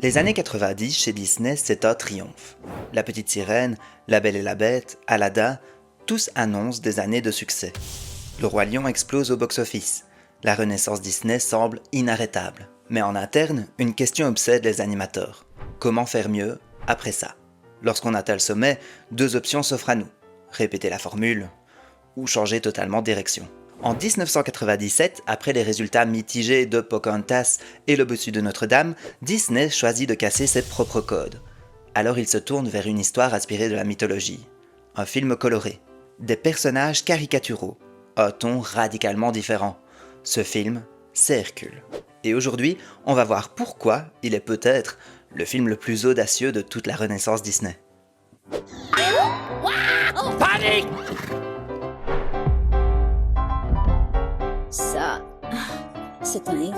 Les années 90 chez Disney, c'est un triomphe. La Petite Sirène, La Belle et la Bête, Aladdin, tous annoncent des années de succès. Le Roi Lion explose au box-office. La renaissance Disney semble inarrêtable. Mais en interne, une question obsède les animateurs. Comment faire mieux après ça? Lorsqu'on atteint le sommet, deux options s'offrent à nous. Répéter la formule ou changer totalement de direction. En 1997, après les résultats mitigés de Pocahontas et Le Bossu de Notre-Dame, Disney choisit de casser ses propres codes. Alors il se tourne vers une histoire inspirée de la mythologie. Un film coloré. Des personnages caricaturaux. Un ton radicalement différent. Ce film, c'est Hercule. Et aujourd'hui, on va voir pourquoi il est peut-être le film le plus audacieux de toute la Renaissance Disney. Panique! Ça, c'est un héros.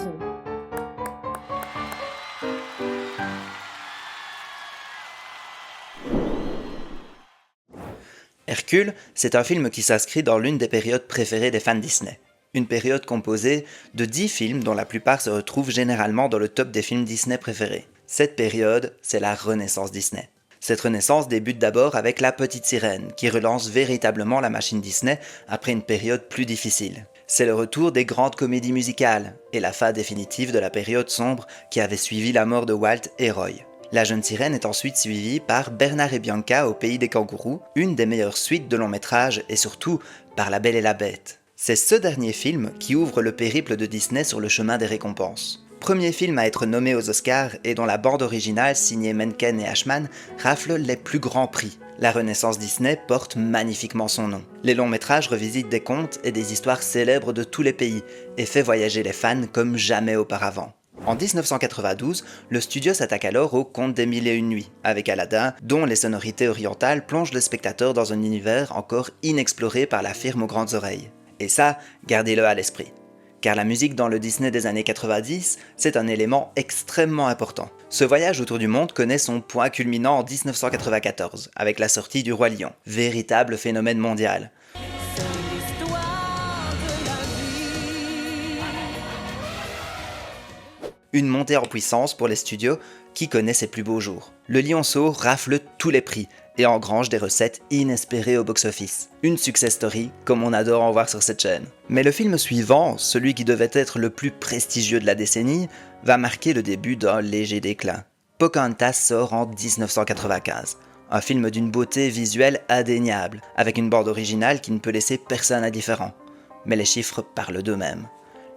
Hercule, c'est un film qui s'inscrit dans l'une des périodes préférées des fans Disney. Une période composée de 10 films dont la plupart se retrouvent généralement dans le top des films Disney préférés. Cette période, c'est la Renaissance Disney. Cette renaissance débute d'abord avec La Petite Sirène, qui relance véritablement la machine Disney après une période plus difficile. C'est le retour des grandes comédies musicales, et la fin définitive de la période sombre qui avait suivi la mort de Walt et Roy. La Jeune Sirène est ensuite suivie par Bernard et Bianca au pays des kangourous, une des meilleures suites de long métrage, et surtout par La Belle et la Bête. C'est ce dernier film qui ouvre le périple de Disney sur le chemin des récompenses. Premier film à être nommé aux Oscars et dont la bande originale signée Menken et Ashman rafle les plus grands prix. La Renaissance Disney porte magnifiquement son nom. Les longs métrages revisitent des contes et des histoires célèbres de tous les pays et fait voyager les fans comme jamais auparavant. En 1992, le studio s'attaque alors au Conte des Mille et Une Nuits, avec Aladdin, dont les sonorités orientales plongent le spectateur dans un univers encore inexploré par la firme aux grandes oreilles. Et ça, gardez-le à l'esprit. Car la musique dans le Disney des années 90, c'est un élément extrêmement important. Ce voyage autour du monde connaît son point culminant en 1994, avec la sortie du Roi Lion, véritable phénomène mondial. Une montée en puissance pour les studios qui connaissent ses plus beaux jours. Le Lionceau rafle tous les prix et engrange des recettes inespérées au box-office. Une success story comme on adore en voir sur cette chaîne. Mais le film suivant, celui qui devait être le plus prestigieux de la décennie, va marquer le début d'un léger déclin. Pocahontas sort en 1995. Un film d'une beauté visuelle indéniable, avec une bande originale qui ne peut laisser personne indifférent. Mais les chiffres parlent d'eux-mêmes.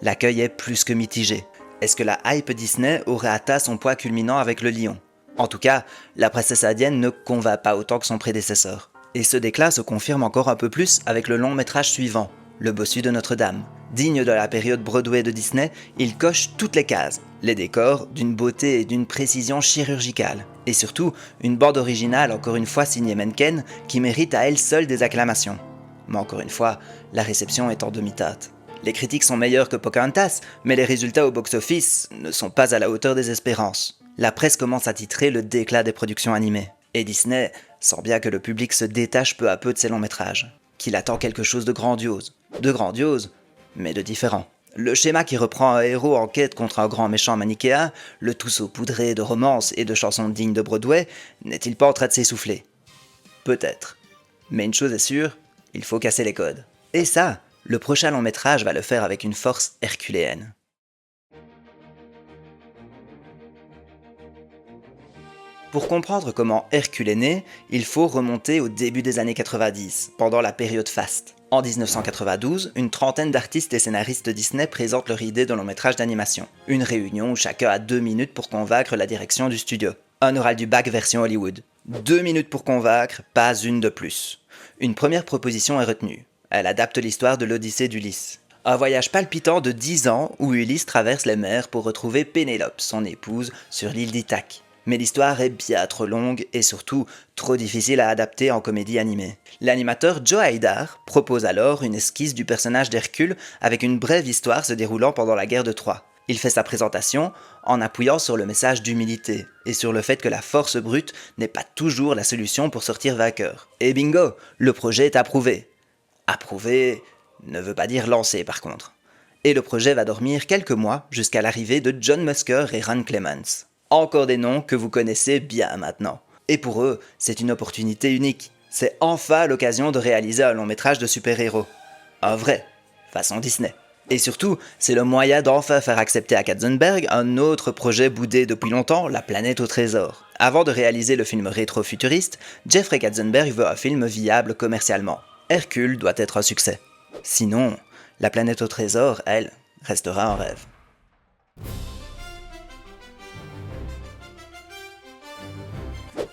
L'accueil est plus que mitigé. Est-ce que la hype Disney aurait atteint son point culminant avec le lion? En tout cas, la princesse indienne ne convainc pas autant que son prédécesseur. Et ce déclin se confirme encore un peu plus avec le long métrage suivant, Le Bossu de Notre-Dame. Digne de la période Broadway de Disney, il coche toutes les cases. Les décors, d'une beauté et d'une précision chirurgicale. Et surtout, une bande originale encore une fois signée Menken, qui mérite à elle seule des acclamations. Mais encore une fois, la réception est en demi-teinte. Les critiques sont meilleures que Pocahontas, mais les résultats au box-office ne sont pas à la hauteur des espérances. La presse commence à titrer le déclin des productions animées. Et Disney sent bien que le public se détache peu à peu de ses longs métrages. Qu'il attend quelque chose de grandiose. De grandiose, mais de différent. Le schéma qui reprend un héros en quête contre un grand méchant manichéen, le tout saupoudré de romances et de chansons dignes de Broadway, n'est-il pas en train de s'essouffler? Peut-être. Mais une chose est sûre, il faut casser les codes. Et ça, le prochain long métrage va le faire avec une force herculéenne. Pour comprendre comment Hercule est né, il faut remonter au début des années 90, pendant la période faste. En 1992, une trentaine d'artistes et scénaristes Disney présentent leur idée de long métrage d'animation. Une réunion où chacun a 2 minutes pour convaincre la direction du studio. Un oral du bac version Hollywood. 2 minutes pour convaincre, pas une de plus. Une première proposition est retenue. Elle adapte l'histoire de l'Odyssée d'Ulysse. Un voyage palpitant de 10 ans où Ulysse traverse les mers pour retrouver Pénélope, son épouse, sur l'île d'Ithaque. Mais l'histoire est bien trop longue et surtout trop difficile à adapter en comédie animée. L'animateur Joe Haidar propose alors une esquisse du personnage d'Hercule avec une brève histoire se déroulant pendant la guerre de Troie. Il fait sa présentation en appuyant sur le message d'humilité et sur le fait que la force brute n'est pas toujours la solution pour sortir vainqueur. Et bingo, le projet est approuvé. Approuvé ne veut pas dire lancé par contre. Et le projet va dormir quelques mois jusqu'à l'arrivée de John Musker et Ron Clements. Encore des noms que vous connaissez bien maintenant. Et pour eux, c'est une opportunité unique. C'est enfin l'occasion de réaliser un long métrage de super-héros. Un vrai, façon Disney. Et surtout, c'est le moyen d'enfin faire accepter à Katzenberg un autre projet boudé depuis longtemps, La planète au trésor. Avant de réaliser le film rétro-futuriste, Jeffrey Katzenberg veut un film viable commercialement. Hercule doit être un succès. Sinon, La planète au trésor, elle, restera un rêve.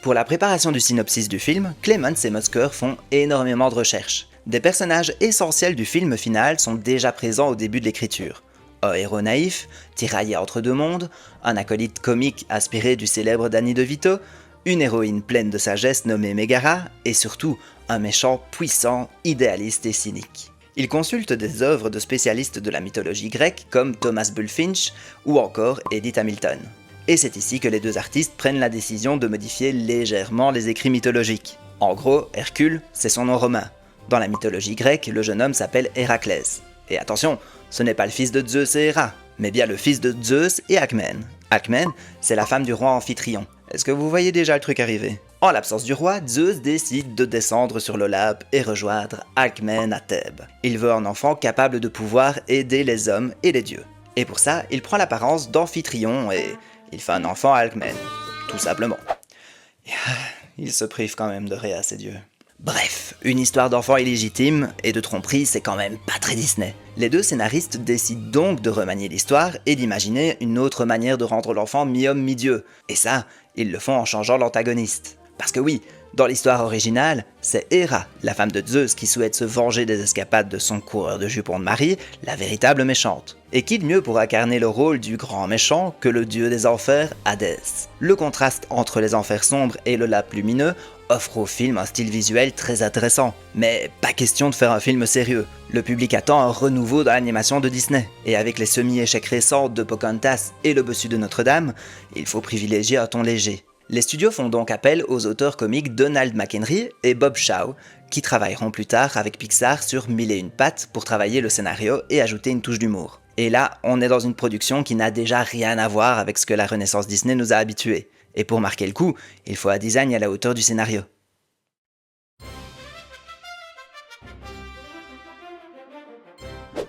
Pour la préparation du synopsis du film, Clements et Musker font énormément de recherches. Des personnages essentiels du film final sont déjà présents au début de l'écriture. Un héros naïf, tiraillé entre deux mondes, un acolyte comique inspiré du célèbre Danny DeVito, une héroïne pleine de sagesse nommée Megara, et surtout un méchant puissant, idéaliste et cynique. Il consulte des œuvres de spécialistes de la mythologie grecque comme Thomas Bulfinch ou encore Edith Hamilton. Et c'est ici que les deux artistes prennent la décision de modifier légèrement les écrits mythologiques. En gros, Hercule, c'est son nom romain. Dans la mythologie grecque, le jeune homme s'appelle Héraclès. Et attention, ce n'est pas le fils de Zeus et Héra, mais bien le fils de Zeus et Alcmène. Alcmène, c'est la femme du roi Amphitryon. Est-ce que vous voyez déjà le truc arriver? En l'absence du roi, Zeus décide de descendre sur l'Olympe et rejoindre Alcmène à Thèbes. Il veut un enfant capable de pouvoir aider les hommes et les dieux. Et pour ça, il prend l'apparence d'Amphitryon et il fait un enfant à Alcmène. Tout simplement. Il se prive quand même de Rhea, ces dieux. Bref, une histoire d'enfant illégitime et de tromperie, c'est quand même pas très Disney. Les deux scénaristes décident donc de remanier l'histoire et d'imaginer une autre manière de rendre l'enfant mi-homme mi-dieu. Et ça, ils le font en changeant l'antagoniste. Parce que oui, dans l'histoire originale, c'est Héra, la femme de Zeus qui souhaite se venger des escapades de son coureur de jupons de Marie, la véritable méchante. Et qui de mieux pour incarner le rôle du grand méchant que le dieu des enfers, Hadès. Le contraste entre les enfers sombres et le lac lumineux offre au film un style visuel très intéressant. Mais pas question de faire un film sérieux. Le public attend un renouveau dans l'animation de Disney. Et avec les semi-échecs récents de Pocahontas et le bossu de Notre-Dame, il faut privilégier un ton léger. Les studios font donc appel aux auteurs comiques Donald McHenry et Bob Shaw, qui travailleront plus tard avec Pixar sur Mille et une pattes pour travailler le scénario et ajouter une touche d'humour. Et là, on est dans une production qui n'a déjà rien à voir avec ce que la Renaissance Disney nous a habitués. Et pour marquer le coup, il faut un design à la hauteur du scénario.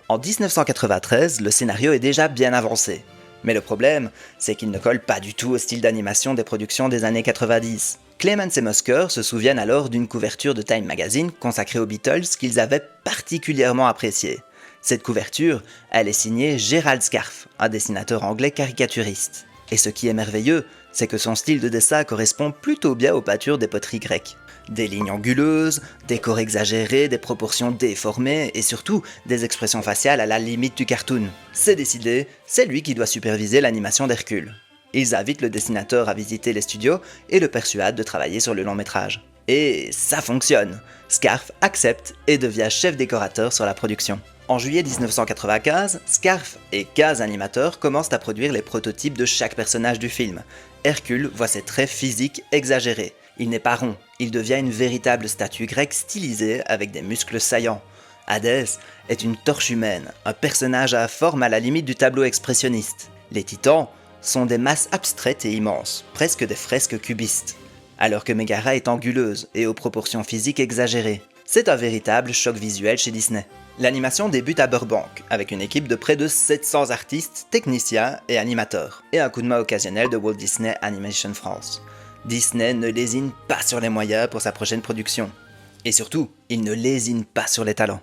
En 1993, le scénario est déjà bien avancé. Mais le problème, c'est qu'il ne colle pas du tout au style d'animation des productions des années 90. Clements et Musker se souviennent alors d'une couverture de Time Magazine consacrée aux Beatles qu'ils avaient particulièrement appréciée. Cette couverture, elle est signée Gerald Scarfe, un dessinateur anglais caricaturiste. Et ce qui est merveilleux, c'est que son style de dessin correspond plutôt bien aux peintures des poteries grecques. Des lignes anguleuses, des corps exagérés, des proportions déformées et surtout des expressions faciales à la limite du cartoon. C'est décidé, c'est lui qui doit superviser l'animation d'Hercule. Ils invitent le dessinateur à visiter les studios et le persuadent de travailler sur le long métrage. Et ça fonctionne. Scarfe accepte et devient chef décorateur sur la production. En juillet 1995, Scarfe et 15 animateurs commencent à produire les prototypes de chaque personnage du film. Hercule voit ses traits physiques exagérés. Il n'est pas rond, il devient une véritable statue grecque stylisée avec des muscles saillants. Hadès est une torche humaine, un personnage à forme à la limite du tableau expressionniste. Les titans sont des masses abstraites et immenses, presque des fresques cubistes. Alors que Megara est anguleuse et aux proportions physiques exagérées. C'est un véritable choc visuel chez Disney. L'animation débute à Burbank, avec une équipe de près de 700 artistes, techniciens et animateurs, et un coup de main occasionnel de Walt Disney Animation France. Disney ne lésine pas sur les moyens pour sa prochaine production. Et surtout, il ne lésine pas sur les talents.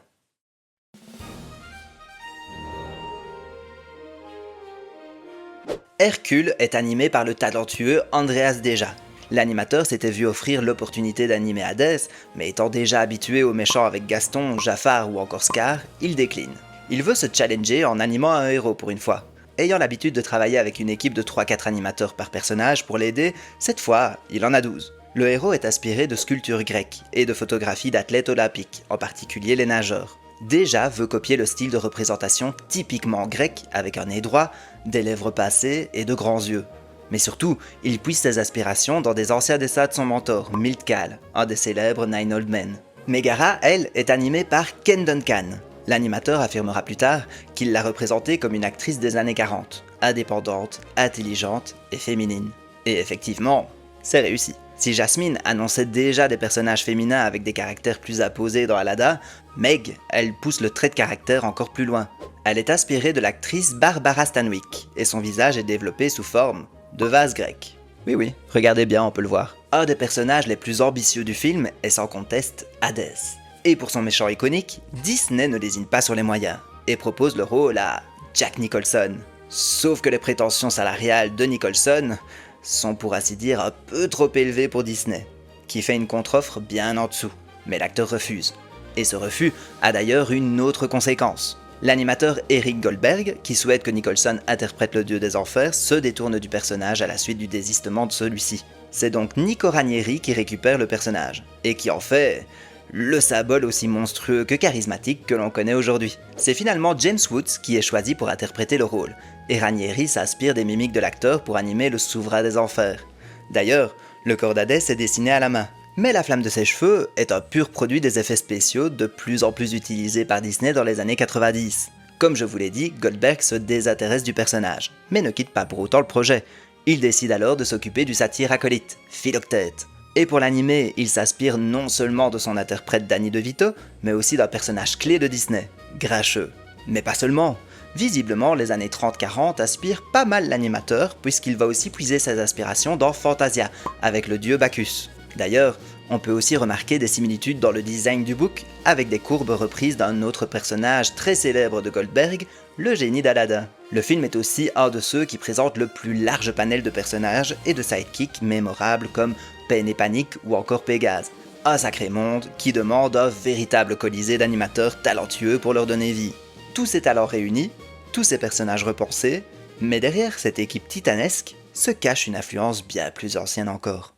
Hercule est animé par le talentueux Andreas Deja. L'animateur s'était vu offrir l'opportunité d'animer Hadès, mais étant déjà habitué aux méchants avec Gaston, Jafar ou encore Scar, il décline. Il veut se challenger en animant un héros pour une fois. Ayant l'habitude de travailler avec une équipe de 3-4 animateurs par personnage pour l'aider, cette fois, il en a 12. Le héros est inspiré de sculptures grecques et de photographies d'athlètes olympiques, en particulier les nageurs. Deja veut copier le style de représentation typiquement grec avec un nez droit, des lèvres pincées et de grands yeux. Mais surtout, il puise ses aspirations dans des anciens dessins de son mentor, Milt Kahl, un des célèbres Nine Old Men. Megara, elle, est animée par Ken Duncan. L'animateur affirmera plus tard qu'il l'a représentée comme une actrice des années 40, indépendante, intelligente et féminine. Et effectivement, c'est réussi. Si Jasmine annonçait déjà des personnages féminins avec des caractères plus apposés dans Aladdin, Meg, elle pousse le trait de caractère encore plus loin. Elle est inspirée de l'actrice Barbara Stanwyck, et son visage est développé sous forme de vase grec. Oui, regardez bien, on peut le voir. Un des personnages les plus ambitieux du film est sans conteste Hadès. Et pour son méchant iconique, Disney ne lésine pas sur les moyens, et propose le rôle à Jack Nicholson. Sauf que les prétentions salariales de Nicholson sont pour ainsi dire un peu trop élevées pour Disney, qui fait une contre-offre bien en dessous, mais l'acteur refuse. Et ce refus a d'ailleurs une autre conséquence. L'animateur Eric Goldberg, qui souhaite que Nicholson interprète le dieu des enfers, se détourne du personnage à la suite du désistement de celui-ci. C'est donc Nico Ranieri qui récupère le personnage, et qui en fait le symbole aussi monstrueux que charismatique que l'on connaît aujourd'hui. C'est finalement James Woods qui est choisi pour interpréter le rôle, et Ranieri s'inspire des mimiques de l'acteur pour animer le souverain des enfers. D'ailleurs, le corps d'Hadès est dessiné à la main. Mais la flamme de ses cheveux est un pur produit des effets spéciaux de plus en plus utilisés par Disney dans les années 90. Comme je vous l'ai dit, Goldberg se désintéresse du personnage, mais ne quitte pas pour autant le projet. Il décide alors de s'occuper du satyre acolyte, Philoctète. Et pour l'animer, il s'inspire non seulement de son interprète Danny DeVito, mais aussi d'un personnage clé de Disney, Grincheux. Mais pas seulement. Visiblement, les années 30-40 inspirent pas mal l'animateur, puisqu'il va aussi puiser ses inspirations dans Fantasia, avec le dieu Bacchus. D'ailleurs, on peut aussi remarquer des similitudes dans le design du book, avec des courbes reprises d'un autre personnage très célèbre de Goldberg, le génie d'Aladin. Le film est aussi un de ceux qui présente le plus large panel de personnages et de sidekicks mémorables comme Pen et Panique ou encore Pégase. Un sacré monde qui demande un véritable colisée d'animateurs talentueux pour leur donner vie. Tous ces talents réunis, tous ces personnages repensés, mais derrière cette équipe titanesque se cache une influence bien plus ancienne encore.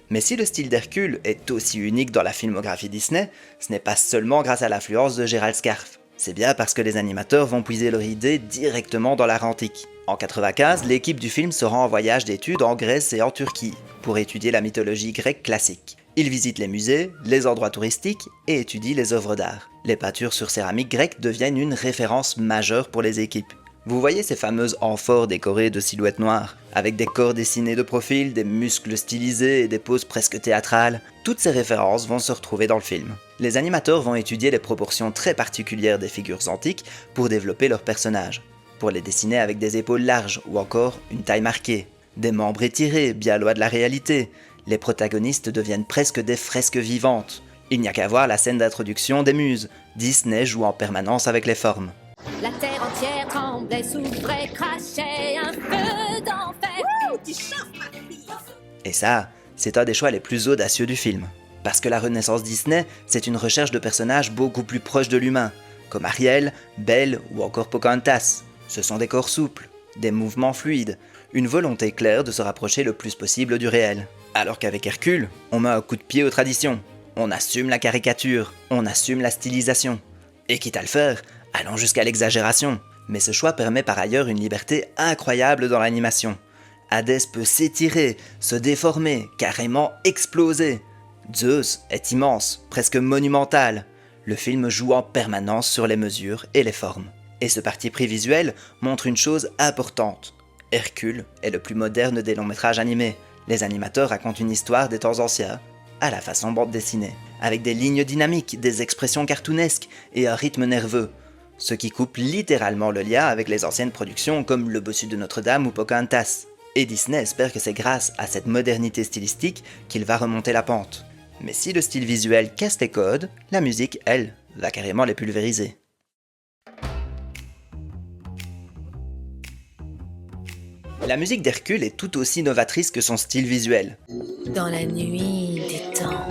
Mais si le style d'Hercule est aussi unique dans la filmographie Disney, ce n'est pas seulement grâce à l'influence de Gérald Scarfe. C'est bien parce que les animateurs vont puiser leur idée directement dans l'art antique. En 95, l'équipe du film se rend en voyage d'études en Grèce et en Turquie, pour étudier la mythologie grecque classique. Ils visitent les musées, les endroits touristiques et étudient les œuvres d'art. Les peintures sur céramique grecque deviennent une référence majeure pour les équipes. Vous voyez ces fameuses amphores décorées de silhouettes noires, avec des corps dessinés de profil, des muscles stylisés et des poses presque théâtrales. Toutes ces références vont se retrouver dans le film. Les animateurs vont étudier les proportions très particulières des figures antiques pour développer leurs personnages, pour les dessiner avec des épaules larges ou encore une taille marquée, des membres étirés, bien loin de la réalité. Les protagonistes deviennent presque des fresques vivantes. Il n'y a qu'à voir la scène d'introduction des muses. Disney joue en permanence avec les formes. La terre entière tremblait, s'ouvrait, crachait un feu d'enfer. Tu chauffes, ma fille. Et ça, c'est un des choix les plus audacieux du film. Parce que la Renaissance Disney, c'est une recherche de personnages beaucoup plus proches de l'humain, comme Ariel, Belle ou encore Pocahontas. Ce sont des corps souples, des mouvements fluides, une volonté claire de se rapprocher le plus possible du réel. Alors qu'avec Hercule, on met un coup de pied aux traditions. On assume la caricature, on assume la stylisation. Et quitte à le faire, allons jusqu'à l'exagération. Mais ce choix permet par ailleurs une liberté incroyable dans l'animation. Hadès peut s'étirer, se déformer, carrément exploser. Zeus est immense, presque monumental. Le film joue en permanence sur les mesures et les formes. Et ce parti pris visuel montre une chose importante. Hercule est le plus moderne des longs métrages animés. Les animateurs racontent une histoire des temps anciens, à la façon bande dessinée, avec des lignes dynamiques, des expressions cartoonesques et un rythme nerveux, ce qui coupe littéralement le lien avec les anciennes productions comme Le Bossu de Notre-Dame ou Pocahontas. Et Disney espère que c'est grâce à cette modernité stylistique qu'il va remonter la pente. Mais si le style visuel casse les codes, la musique, elle, va carrément les pulvériser. La musique d'Hercule est tout aussi novatrice que son style visuel. Dans la nuit des temps.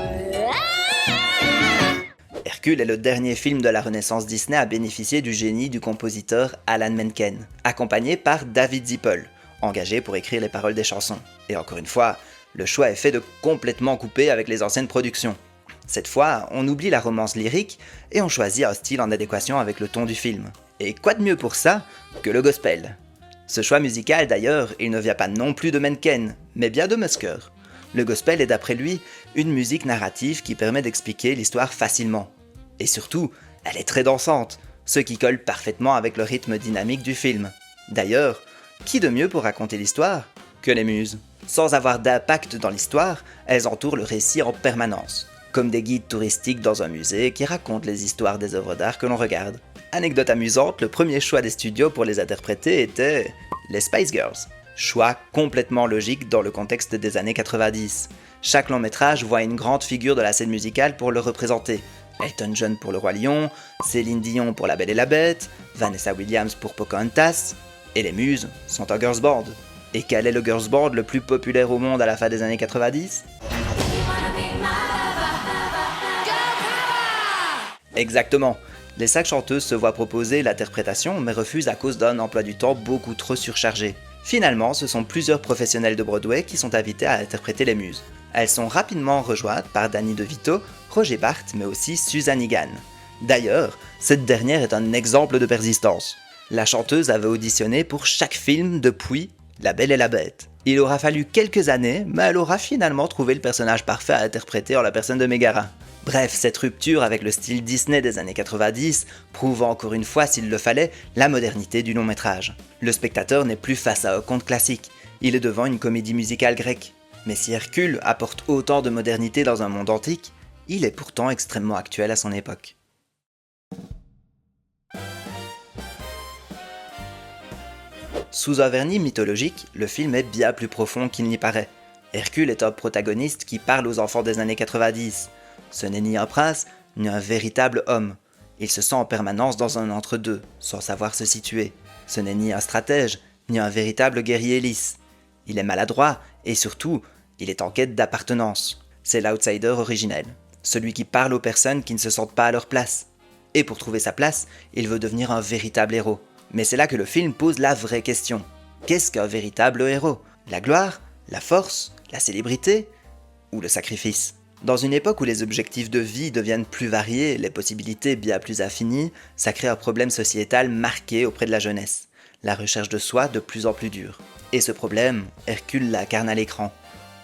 Hercule est le dernier film de la Renaissance Disney à bénéficier du génie du compositeur Alan Menken, accompagné par David Zippel, engagé pour écrire les paroles des chansons. Et encore une fois, le choix est fait de complètement couper avec les anciennes productions. Cette fois, on oublie la romance lyrique et on choisit un style en adéquation avec le ton du film. Et quoi de mieux pour ça que le gospel ? Ce choix musical d'ailleurs, il ne vient pas non plus de Menken, mais bien de Musker. Le gospel est d'après lui une musique narrative qui permet d'expliquer l'histoire facilement. Et surtout, elle est très dansante. ce qui colle parfaitement avec le rythme dynamique du film. D'ailleurs, qui de mieux pour raconter l'histoire que les muses? Sans avoir d'impact dans l'histoire, elles entourent le récit en permanence, comme des guides touristiques dans un musée qui racontent les histoires des œuvres d'art que l'on regarde. Anecdote amusante, le premier choix des studios pour les interpréter était les Spice Girls. Choix complètement logique dans le contexte des années 90. Chaque long métrage voit une grande figure de la scène musicale pour le représenter. Elton John pour Le Roi Lion, Céline Dion pour La Belle et la Bête, Vanessa Williams pour Pocahontas, et les muses sont un girls band. Et quel est le girls band le plus populaire au monde à la fin des années 90 ? Exactement. Les 5 chanteuses se voient proposer l'interprétation mais refusent à cause d'un emploi du temps beaucoup trop surchargé. Finalement, ce sont plusieurs professionnels de Broadway qui sont invités à interpréter les muses. Elles sont rapidement rejointes par Danny DeVito, Roger Bart, mais aussi Susan Egan. D'ailleurs, cette dernière est un exemple de persistance. La chanteuse avait auditionné pour chaque film depuis La Belle et la Bête. Il aura fallu quelques années, mais elle aura finalement trouvé le personnage parfait à interpréter en la personne de Megara. Bref, cette rupture avec le style Disney des années 90 prouve encore une fois, s'il le fallait, la modernité du long métrage. Le spectateur n'est plus face à un conte classique, il est devant une comédie musicale grecque. Mais si Hercule apporte autant de modernité dans un monde antique, il est pourtant extrêmement actuel à son époque. Sous un vernis mythologique, le film est bien plus profond qu'il n'y paraît. Hercule est un protagoniste qui parle aux enfants des années 90. Ce n'est ni un prince, ni un véritable homme. Il se sent en permanence dans un entre-deux, sans savoir se situer. Ce n'est ni un stratège, ni un véritable guerrier lisse. Il est maladroit, et surtout, il est en quête d'appartenance. C'est l'outsider originel. Celui qui parle aux personnes qui ne se sentent pas à leur place. Et pour trouver sa place, il veut devenir un véritable héros. Mais c'est là que le film pose la vraie question. Qu'est-ce qu'un véritable héros ? La gloire ? La force ? La célébrité ? Ou le sacrifice ? Dans une époque où les objectifs de vie deviennent plus variés, les possibilités bien plus infinies, ça crée un problème sociétal marqué auprès de la jeunesse. La recherche de soi de plus en plus dure. Et ce problème, Hercule l'incarne à l'écran.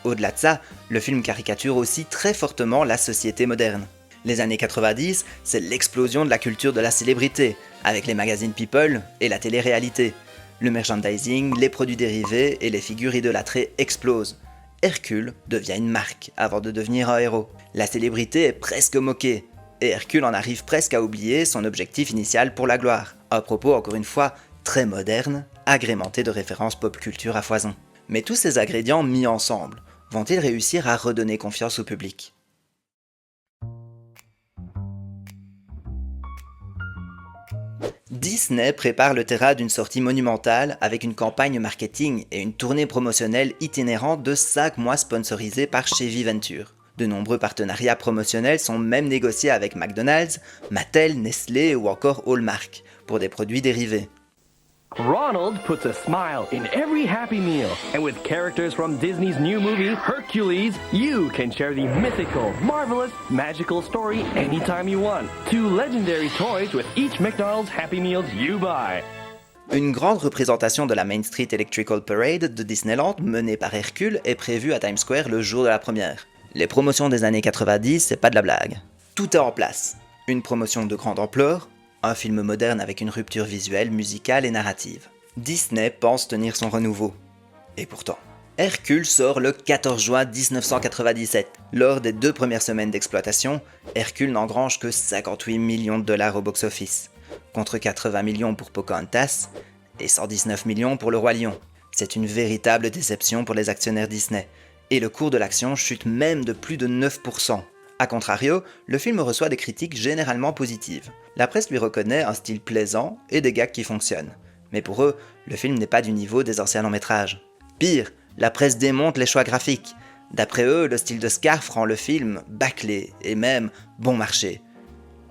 Au-delà de ça, le film caricature aussi très fortement la société moderne. Les années 90, c'est l'explosion de la culture de la célébrité, avec les magazines People et la télé-réalité. Le merchandising, les produits dérivés et les figures idolâtrées explosent. Hercule devient une marque avant de devenir un héros. La célébrité est presque moquée, et Hercule en arrive presque à oublier son objectif initial pour la gloire. Un propos encore une fois très moderne, agrémenté de références pop culture à foison. Mais tous ces ingrédients mis ensemble, vont-ils réussir à redonner confiance au public ? Disney prépare le terrain d'une sortie monumentale avec une campagne marketing et une tournée promotionnelle itinérante de 5 mois sponsorisée par Chevy Venture. De nombreux partenariats promotionnels sont même négociés avec McDonald's, Mattel, Nestlé ou encore Hallmark pour des produits dérivés. Ronald puts a smile in every Happy Meal, and with characters from Disney's new movie, Hercules, you can share the mythical, marvelous, magical story anytime you want. 2 legendary toys with each McDonald's Happy Meals you buy. Une grande représentation de la Main Street Electrical Parade de Disneyland menée par Hercule est prévue à Times Square le jour de la première. Les promotions des années 90, c'est pas de la blague. Tout est en place. Une promotion de grande ampleur, un film moderne avec une rupture visuelle, musicale et narrative. Disney pense tenir son renouveau. Et pourtant, Hercule sort le 14 juin 1997. Lors des 2 premières semaines d'exploitation, Hercule n'engrange que 58 millions de dollars au box-office, contre 80 millions pour Pocahontas et 119 millions pour Le Roi Lion. C'est une véritable déception pour les actionnaires Disney, et le cours de l'action chute même de plus de 9%. A contrario, le film reçoit des critiques généralement positives. La presse lui reconnaît un style plaisant et des gags qui fonctionnent. Mais pour eux, le film n'est pas du niveau des anciens longs métrages. Pire, la presse démonte les choix graphiques. D'après eux, le style de Scarf rend le film bâclé et même bon marché.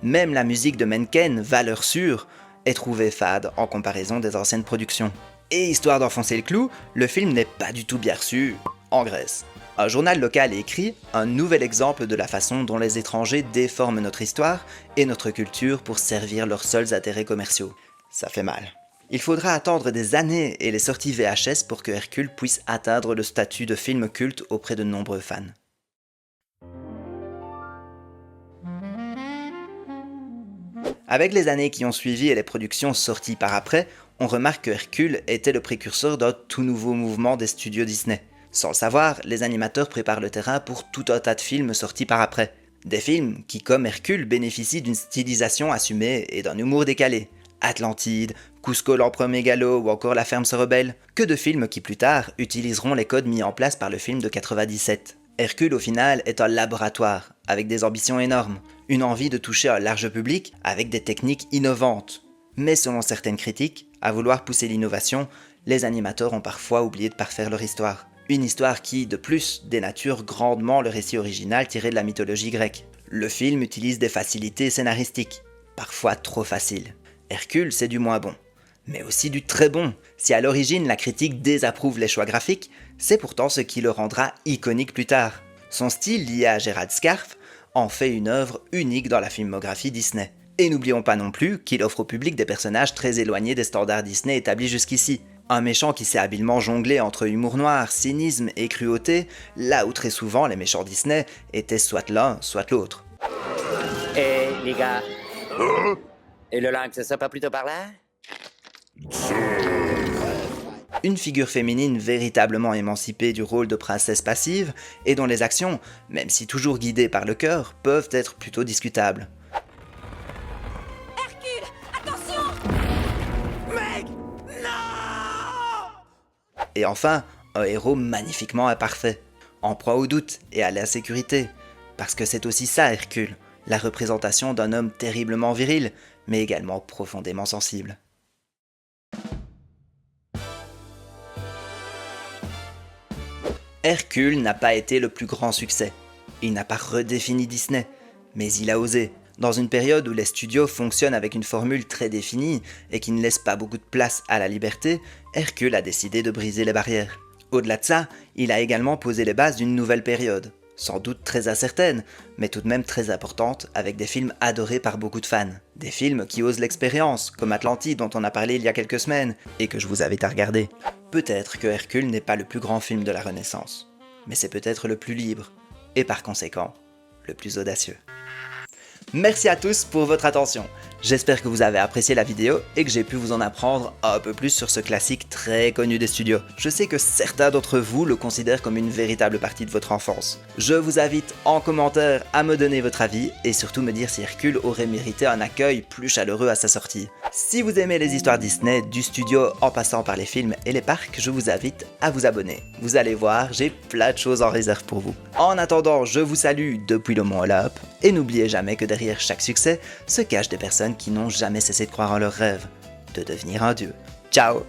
Même la musique de Menken, valeur sûre, est trouvée fade en comparaison des anciennes productions. Et histoire d'enfoncer le clou, le film n'est pas du tout bien reçu en Grèce. Un journal local écrit un nouvel exemple de la façon dont les étrangers déforment notre histoire et notre culture pour servir leurs seuls intérêts commerciaux. Ça fait mal. Il faudra attendre des années et les sorties VHS pour que Hercule puisse atteindre le statut de film culte auprès de nombreux fans. Avec les années qui ont suivi et les productions sorties par après, on remarque que Hercule était le précurseur d'un tout nouveau mouvement des studios Disney. Sans le savoir, les animateurs préparent le terrain pour tout un tas de films sortis par après. Des films qui, comme Hercule, bénéficient d'une stylisation assumée et d'un humour décalé. Atlantide, Cusco l'empereur mégalo ou encore La ferme se rebelle, que de films qui plus tard utiliseront les codes mis en place par le film de 97. Hercule au final est un laboratoire, avec des ambitions énormes, une envie de toucher un large public avec des techniques innovantes. Mais selon certaines critiques, à vouloir pousser l'innovation, les animateurs ont parfois oublié de parfaire leur histoire. Une histoire qui, de plus, dénature grandement le récit original tiré de la mythologie grecque. Le film utilise des facilités scénaristiques, parfois trop faciles. Hercule, c'est du moins bon, mais aussi du très bon. Si à l'origine la critique désapprouve les choix graphiques, c'est pourtant ce qui le rendra iconique plus tard. Son style lié à Gérald Scarfe en fait une œuvre unique dans la filmographie Disney. Et n'oublions pas non plus qu'il offre au public des personnages très éloignés des standards Disney établis jusqu'ici. Un méchant qui sait habilement jongler entre humour noir, cynisme et cruauté, là où très souvent les méchants Disney étaient soit l'un, soit l'autre. Les gars. Et le lynx, ça serait pas plutôt par là? Une figure féminine véritablement émancipée du rôle de princesse passive et dont les actions, même si toujours guidées par le cœur, peuvent être plutôt discutables. Hercule, attention! Et enfin, un héros magnifiquement imparfait, en proie au doute et à l'insécurité, parce que c'est aussi ça Hercule, la représentation d'un homme terriblement viril, mais également profondément sensible. Hercule n'a pas été le plus grand succès, il n'a pas redéfini Disney, mais il a osé. Dans une période où les studios fonctionnent avec une formule très définie et qui ne laisse pas beaucoup de place à la liberté, Hercule a décidé de briser les barrières. Au-delà de ça, il a également posé les bases d'une nouvelle période, sans doute très incertaine, mais tout de même très importante, avec des films adorés par beaucoup de fans. Des films qui osent l'expérience, comme Atlantide dont on a parlé il y a quelques semaines, et que je vous invite à regarder. Peut-être que Hercule n'est pas le plus grand film de la Renaissance, mais c'est peut-être le plus libre, et par conséquent, le plus audacieux. Merci à tous pour votre attention. J'espère que vous avez apprécié la vidéo et que j'ai pu vous en apprendre un peu plus sur ce classique très connu des studios. Je sais que certains d'entre vous le considèrent comme une véritable partie de votre enfance. Je vous invite en commentaire à me donner votre avis et surtout me dire si Hercule aurait mérité un accueil plus chaleureux à sa sortie. Si vous aimez les histoires Disney, du studio en passant par les films et les parcs, je vous invite à vous abonner. Vous allez voir, j'ai plein de choses en réserve pour vous. En attendant, je vous salue depuis le Mont Olympe et n'oubliez jamais que derrière chaque succès se cachent des personnes qui n'ont jamais cessé de croire en leur rêve, de devenir un dieu. Ciao!